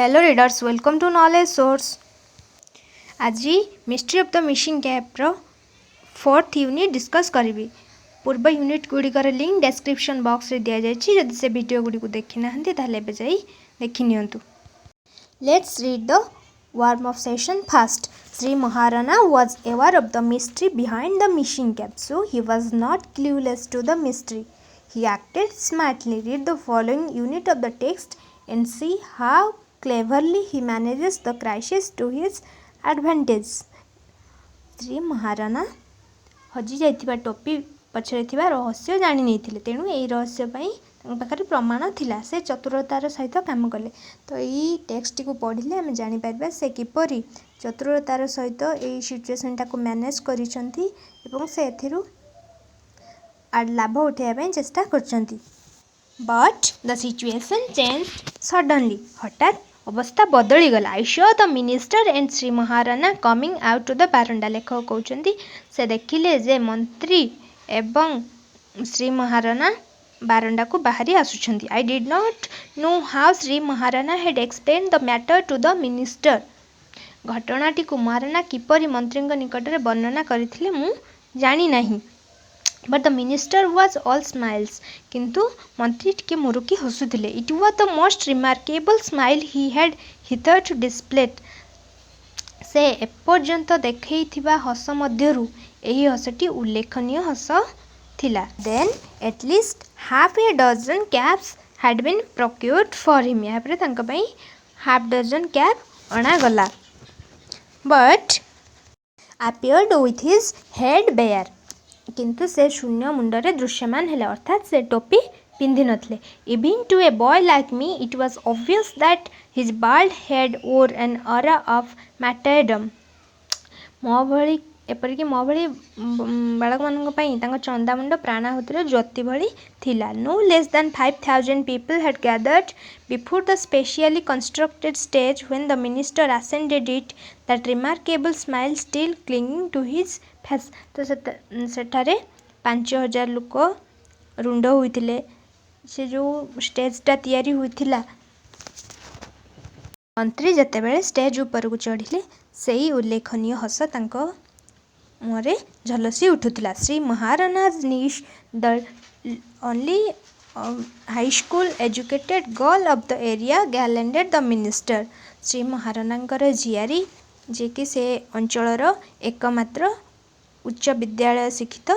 Hello readers, welcome to Knowledge Source. आज mystery of the missing cap रो 4th unit discuss करी। पूर्व unit गुड़िकर लिंक डिस्क्रिप्शन बॉक्स रे दिया जायछि। जदि से वीडियो गुडी को देखि नाहंती ताले एबे जाई देखि नियंतु। Let's read the warm up session first. Sri Maharana was aware of the mystery behind the missing cap, so he was not clueless to the mystery. He acted smartly. Read the following unit of the text and see how cleverly he manages the crisis to his advantage. Shri Maharana हजि जाइथिबा टोपी पछरे थिबा रहस्य जानि नैथिले, तेणु एई रहस्य पई पाखे प्रमाण थिला। से चतुरतार सहित काम कले। तो यही टेक्स्ट को पढ़िले आम जापर से किपरि चतुरतार सहित यही सिचुएसन टाक मैनेज करिसंती एवं से एथिरु लाभ उठाइबा चेष्टा करछंती। But the situation changed suddenly. हठात अवस्था बदली गला। I saw the minister and Shri Maharana coming out to the veranda. लेखक कहउछंती से देखिले जे मंत्री एवं श्री महाराणा बारंडा को बाहरी आसुछंती। I did not know how Shri Maharana had explain the matter to the minister. घटनाटी को महाराणा किपरि मंत्री निकट में वर्णना करथिले मु जानी नहीं। But the minister was all smiles. किंतु मंत्री टिके मुरुकी हसुथिले। It was the most remarkable smile he had hitherto displayed. से एपर्यंत देखैथिबा हस मध्यरु एही हसटी उल्लेखनीय हस थिला। Then at least half a dozen caps had been procured for him. यहाँ पर तांका पई हाफ डजन कैप अणा गला। But appeared with his head bare। किंतु से शून्य मुंडरे दृश्यमान हेले, अर्थात से टोपी पिंधि नथले। Even to a boy like me it was obvious that his bald head wore an aura of martyrdom. मो भली एपरिक मो भली बालक मानक पई तांको चंदा मुंड प्राणाहुतिर ज्योति भली थिला। No less than 5000 people had gathered before the specially constructed stage when the minister ascended it, that remarkable smile still clinging to his face। तो सेठारे 5000 लोक रुंड होइतिले। से जो स्टेजटा तैयारी होइतिला, मंत्री जेतेबेले स्टेज ऊपर को चढ़िले सेही उल्लेखनीय हस तांको मुहरे झलसी उठुला। Shri Maharana's niece the only high school educated girl of the area garlanded the minister. Shri महाराणांकर झियारी जे कि से अंचलर एकमात्र उच्च विद्यालय शिक्षित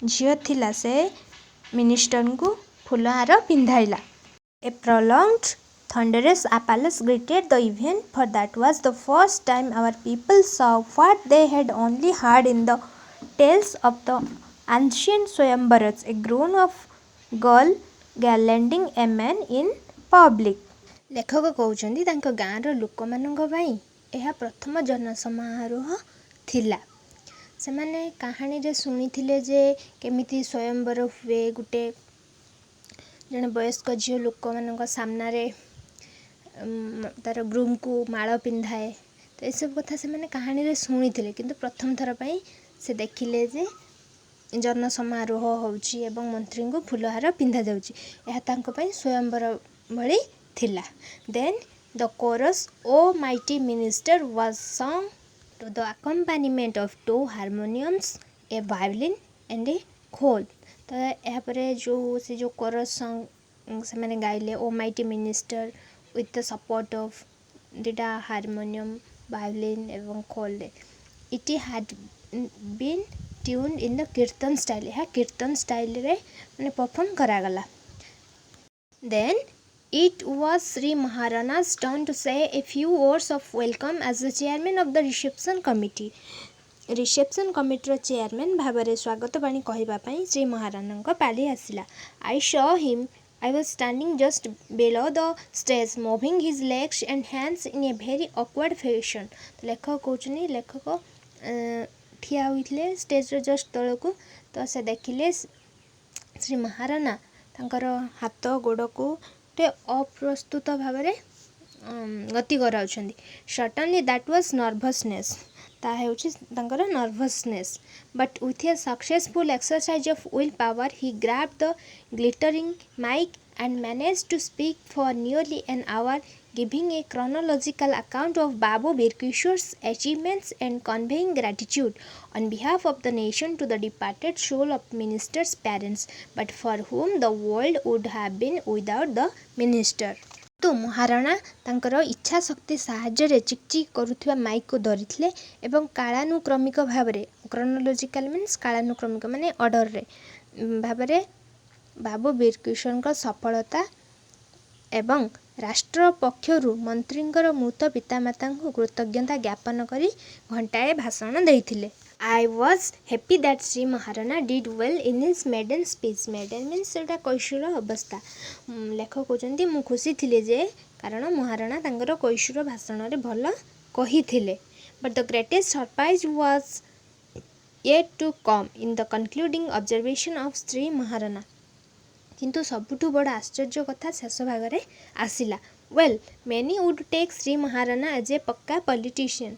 झील थिला, से मिनिस्टर को फुलहार पिंधाइला। ए prolonged thunderous applause greeted the event, for that was the first time our people saw what they had only heard in the tales of the ancient swayamvarats, a groan of girl garlanding a man in public। लेखक कहउछंती तांको गाँ रो लोक मानक भाई एहा प्रथम जनसमारोह थिला। से माने कहानी रे सुनिथिले जे केमिति स्वयंवर हुए, गुटे जने वयस्क झील लोक मानक सामना रे तार ग्रूम को माल पिंधाए। तो यह कथा से मैंने कहानी रे शुणी थे, किंतु प्रथम थर पर से देखिले जे जन समारोह होउची एवं मंत्री को फुलहार पिंधा जाउची। यह तांको पई स्वयंवर भली थिला। Then the chorus O mighty minister was sung to the accompaniment of 2 harmoniums, a violin and a khol. तो यहाँ पर जो से जो कोरस सॉन्ग से मैंने गाइले O mighty minister with the support of dita harmonium, violin एवं खोल। it had been tuned in the कीर्तन style। यह कीर्तन स्टाइल रे माने परफॉर्म करा गला। then it was Sri Maharana's turn to say a few words of welcome as the chairman of the reception committee। Reception committee chairman भाव में स्वागत बाणी कहवाई श्री महाराणा पाली आसला। I saw him I was standing just below the stage, moving his legs and hands in a very awkward fashion। तो लेखक कहते लेखक ठिया होते स्टेज जस्ट तल को। तो से देखिले श्री महाराणा तांकर हाथ गोड़ को टे अप्रस्तुत भाव में गति कराउछंदी। Certainly that was nervousness. तांकर nervousness. But with a successful exercise of will power he grabbed the glittering mike and managed to speak for nearly an hour giving a chronological account of Babu Birkishore's achievements and conveying gratitude on behalf of the nation to the departed soul of minister's parents, but for whom the world would have been without the minister. तो महाराणा तांकर इच्छा शक्ति साहाय्य चिकचिक करुवा mic को धरिथिले एवं कालानुक्रमिक भाव में chronological means कालानुक्रमिक माने ऑर्डर रे भाव में बाबू बिरकिशोर सफलता एवं राष्ट्र पक्षरु मंत्रींकर मृत पितामाता को कृतज्ञता ज्ञापन करी घंटाए भाषण देइथिले. I was happy that Sri Maharana did well in his maiden speech. Maiden means सेटा कैशोर अवस्था. लेखक कहते मु खुशी थिले जे कारण महाराणा तांकर कैशोर भाषण रे भल कहिथिले. But the greatest surprise was yet to come in the concluding observation of Sri Maharana. किंतु सबुठु बड़ आश्चर्य कथा शेष भाग रे आसिला. Well, many would take Sri Maharana as a पक्का politician.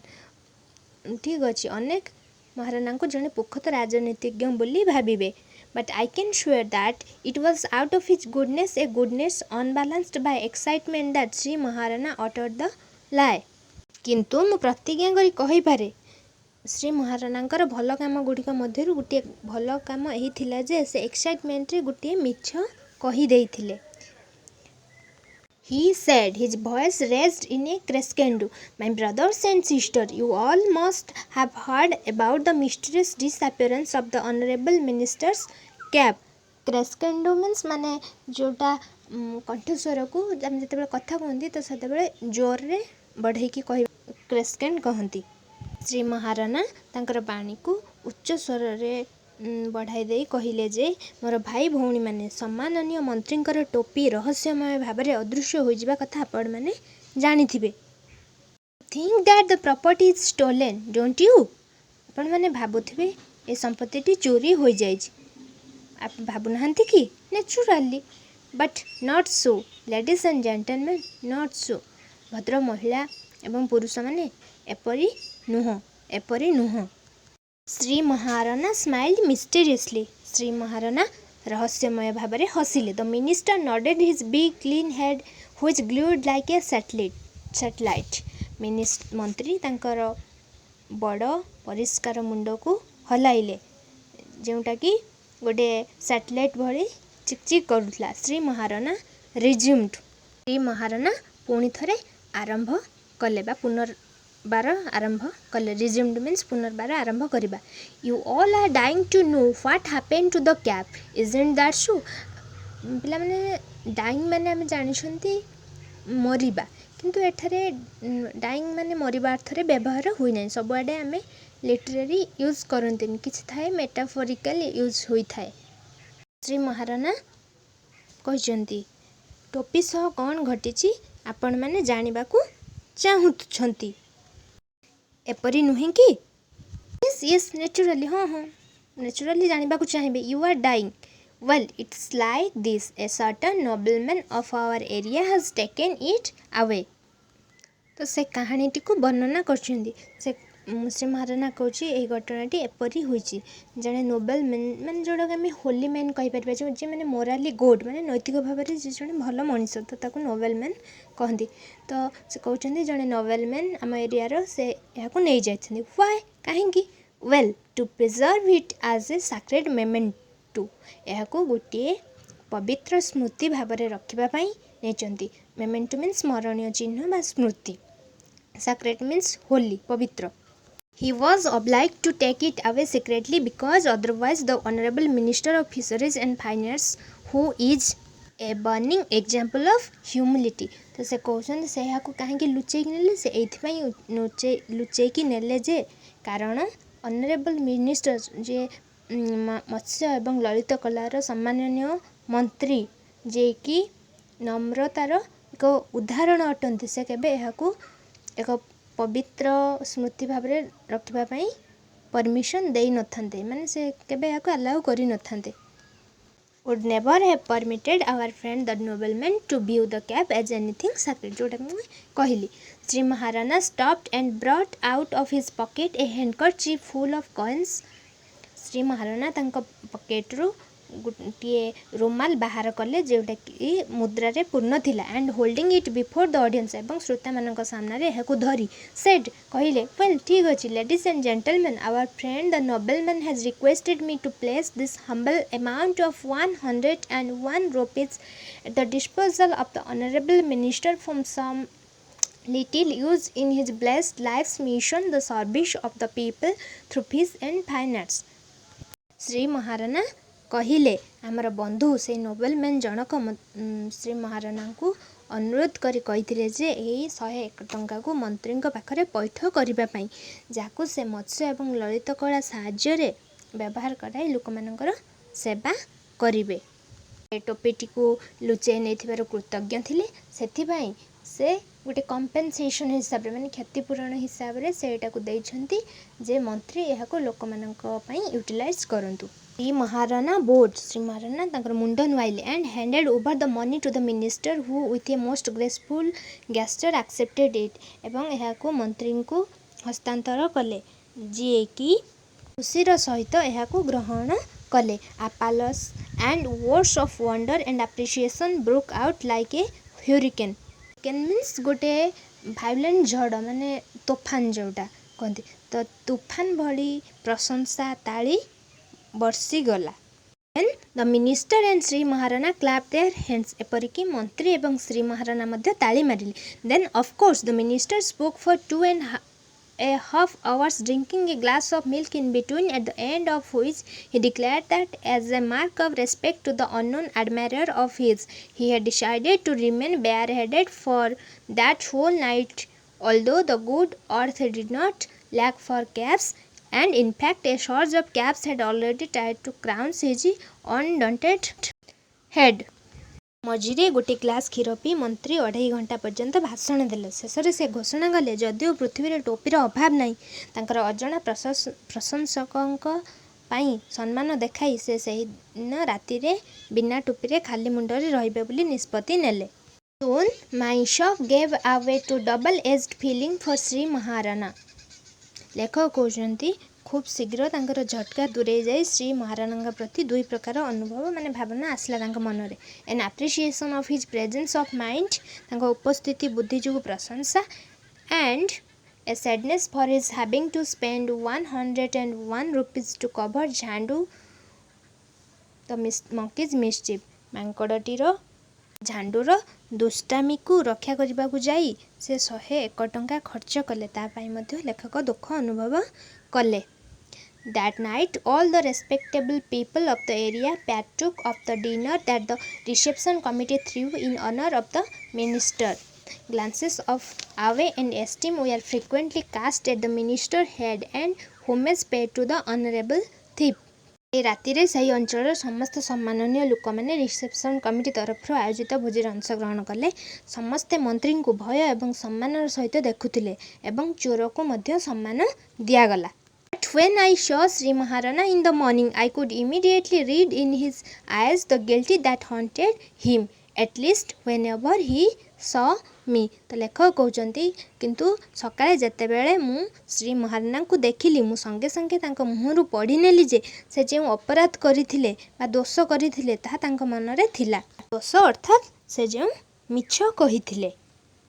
ठीक अछि अनेक महाराणा को जड़े पुखत राजनीतिज्ञ बोली भाविबे. But I can swear that it was out of his goodness, a goodness unbalanced by excitement, that Sri Maharana uttered the lie. किंतु मु प्रतिज्ञा करी कहि पारे श्री महाराणांकर भल काम गुड़िक मध्य गोटे भल काम यही थिला जे से एक्साइटमेंट रे गोटे मिछ कहि देइथिले. He said, his voice raised in a crescendo, "My brothers and sisters, you all must have heard about the mysterious disappearance of the honorable minister's cap." Crescendo means माने जोटा कंठस्वर को हम जते कथा कहती तो सेते जोर रे बढ़ेकी कहि क्रेस्केंड कहती. श्री महाराणा तांकर बाणी को उच्च स्वर रे बढ़ाई दे कहले जे मोर भाई भौणी माने सम्माननीय मंत्रींकर टोपी रहस्यमय भाव में अदृश्य हो जावा कथा आपण माने जानी थिबे. Think that the property is stolen, don't you? आपण माने भाबुथिबे ए संपत्ति चोरी हो जाइछि. आप भाबु नहंती कि? Naturally. But not so ladies and gentlemen, not so. भद्र महिला एवं पुरुष माने एपरी नुह. Shri Maharana smiled mysteriously. श्री महाराणा रहस्यमय भाव में हसिले. The minister nodded his big clean head which glowed like a satellite. मंत्री तांकर बड़ परिष्कार मुंड को हलाइले जोटा कि गोटे सैटेलाइट भली चिकचिक करुला. श्री महाराणा रिज्यूम्ड. श्री महाराणा पुणी थरे आरंभ कले बा पुनर्बार आरंभ कले. रिज्यूम्ड मीन्स पुनर्बार आरंभ करिबा. You all are dying to know what happened to the cap, isn't that so? पिला माने डाइंग माने हम जानिछंती मरिबा, किंतु एठारे डाइंग माने मरिबा अर्थरे व्यवहार हुई नै. सबआडे आमे लिटरेरी यूज करंतिन, किछि थाए मेटाफोरिकल यूज होई थाए. श्री महाराणा कहचंती टोपी सह कौन घटिछि आपण माने जानिबा को चाहुछंती. एपरी नुहे कि? Yes yes naturally. हाँ नेचुरली जानिबा को चाहिए. You are dying. Well it's like this, a certain nobleman of our area has taken it away. तो से कहानीटी को वर्णना करछंदी. से श्री महाराणा कहूँ यही घटनाटी एपरी होइछि. जड़े नोबेल मैन माने जोड़ा आम होली मैन कहीपर जे मैंने मोराली गुड माने नैतिक भाव में जे जड़े भल मनीष तो ताको नोबेल मैन कहती. तो से कहते जड़े नोबेल मैन आम एरिया से यहाँ नहीं जाइछन्ती. व्हाई कहीं? Well to preserve it as a sacred memento. यह गोटे पवित्र स्मृति भाव में रखापी नहीं. मेमेंटो मीन्स स्मरणीय चिन्ह बा स्मृति. सैक्रेड मीन्स होली पवित्र. He was obliged to take it away secretly because otherwise the Honorable Minister of Fisheries and Finance, who is a burning example of humility. तो से कहते से यहाँ कहीं लुचेकी नेले से ये लुचेकी नेले जे कारण ऑनरेबल मिनिस्टर जे मत्स्य एवं ललित कलार सम्माननीय मंत्री जे कि नम्रतार एक उदाहरण अटंती. से केबे यहाँ एक पवित्र स्मृति भाव में रखापी परमिशन दे न थांते. माने से केबे याको अलाउ करि न थांते. would never have permitted our friend the nobleman to view the cap as anything sacred. जोटा मुझे कहली. Shri Maharana stopped and brought out of his pocket a handkerchief full of coins. Shri Maharana तांको पॉकेट रु गोटे रुमाल बाहर कले जोटा कि मुद्रा रे पूर्ण थिला and holding it before the audience एवं श्रोता मानक सामने रे को धरी सेड कहले वेल ठीक अछि ladies and gentleman our friend the nobleman has requested me to place this humble amount of 101 rupees at the disposal of the honorable minister from some little use in his blessed life's mission the service of the people through peace and fine arts। Shri Maharana कहले आमर बंधु से नोबेलमैन जनक श्री महाराणा को अनुरोध करी कही जे यही 101 टंका को मंत्री पाखरे पैठ करने जहाँ से मत्स्य एवं ललित कला साहाय्य व्यवहार कराई लोक मानकर सेवा करिवे। टोपीटी को लुचाई नहीं कृतज्ञ थिले सेथिबाई से गोटे कंपेनसेशन हिसाब रे माने क्षतिपूरण हिसाब रे सेटा को देइछंती जे मंत्री यहा को लोक मानक पई यूटिलाइज करंतु। श्री महाराणा बोर्ड श्री महाराणा तांकर मुंड नुआइले and handed over the money to the minister who with a most graceful gesture accepted it एवं यहा को मंत्री को हस्तांतर कले जी की खुशीर सहित यहा को ग्रहण कले। Applause and words of wonder and appreciation broke out like a hurricane। hurricane means गोटे violent झड़ माने तूफान जोटा कहते तो तूफान भली प्रशंसा ताली बरसी गला। Then the minister and Shri Maharana clapped their hands एपरिकी मंत्री एवं श्री महाराणा मध्य ताली मारिले। Then of course the minister spoke for 2.5 hours drinking a glass of milk in between at the end of which he declared that as a mark of respect to the unknown admirer of his he had decided to remain bareheaded for that whole night although the good earth did not lack for caps and in fact a surge of caps had already tried to crown his undaunted head। मझिरे गोटे glass क्षीर P मंत्री 2.5 घंटा पर्यंत भाषण देले। शेषे से घोषणा कले जदिओ पृथ्वी रे टोपीर अभाव नहीं तांकर अजणा प्रशंसकंक पाई सम्मान देखाई से सही दिन राति रे बिना टोपी रे खाली मुंड रे रहिबे बोली निष्पत्ति नेले। Soon my shock gave away to double-edged feeling for Shri Maharana. लेखक कहते खूब शीघ्र तांकर झटका दूरे जाए श्री महाराणा प्रति दुई प्रकार अनुभव माने भावना आसला मन रे। An appreciation of his presence of mind उपस्थिति बुद्धि जो प्रशंसा and a sadness for his having to spend 101 rupees to cover Jhandu the monkey's mischief मांकड़टीर झांडूर दुष्टामी को रक्षा करने को जाई से 101 टंका खर्च कले तापाई मध्य लेखक दुख अनुभव कले। That night all the respectable people of the area partook of the dinner that the reception committee threw in honor of the minister। Glances of awe and esteem were frequently cast at the minister's head and homage paid to the honorable thief। ए राति रे सही अंचल समस्त सम्माननीय लोक मैंने reception committee तरफ आयोजित भोजन अंशग्रहण कले। समस्ते मंत्री को भय एवं सम्मान सहित देखुथिले एवं चोर को मध्य सम्मान दियागला। But when I saw Sri Maharana in the morning, I could immediately read in his eyes the guilty that haunted him, at least whenever he saw me। तो लेखक कहते किंतु सकाळे जेतेबेले मु श्री महाराणा को देखिली मु संगे संगे तांको मुहरु पढ़ी नेली जे से जे अपराध करिथिले बा दोष करिथिले ताहा तांको मन रे थिला। दोष अर्थात से जे मिछ कहिथिले।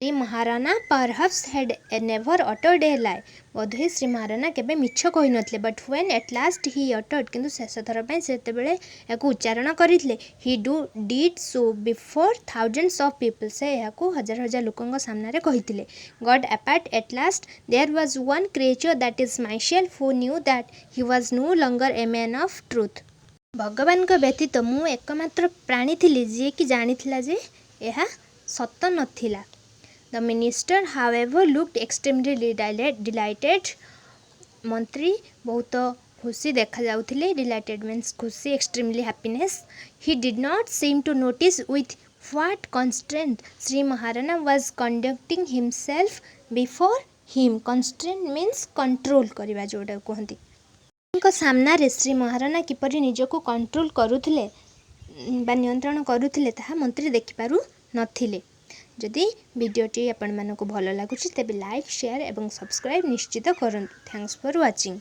Shri Maharana perhaps had never uttered a lie बोधे श्री महाराणा केबे मिछ कहि नथले but when at last he uttered किंतु शेष थर पय सेतेबेले याकू उच्चारण करिथिले he did so before thousands of people से याकू हजार हजार लोकंग सामने रे कहिथिले। God apart at last there was one creature that is myself who knew that he was no longer a man of truth. भगवान को व्यतीत मु एकमात्र प्राणी थिली जे कि जानिथिला जे एहा सत्य नथिला। The minister however looked extremely delighted। मंत्री बहुत खुशी देखा जाउथिले। Delighted means खुशी extremely happiness। He did not seem to notice with what constraint Sri Maharana was conducting himself before him। Constraint means control करिवा जोटा कहंती। उनका सामना रे श्री महाराणा किपरि निजको कंट्रोल करुथिले बा नियंत्रण करुथिले ताहा मंत्री देखि पारु नथिले। जदि वीडियोटी आपण मानक भल लागुछि तेबे लाइक शेयर एवं सब्सक्राइब निश्चित करंतु। Thanks for watching.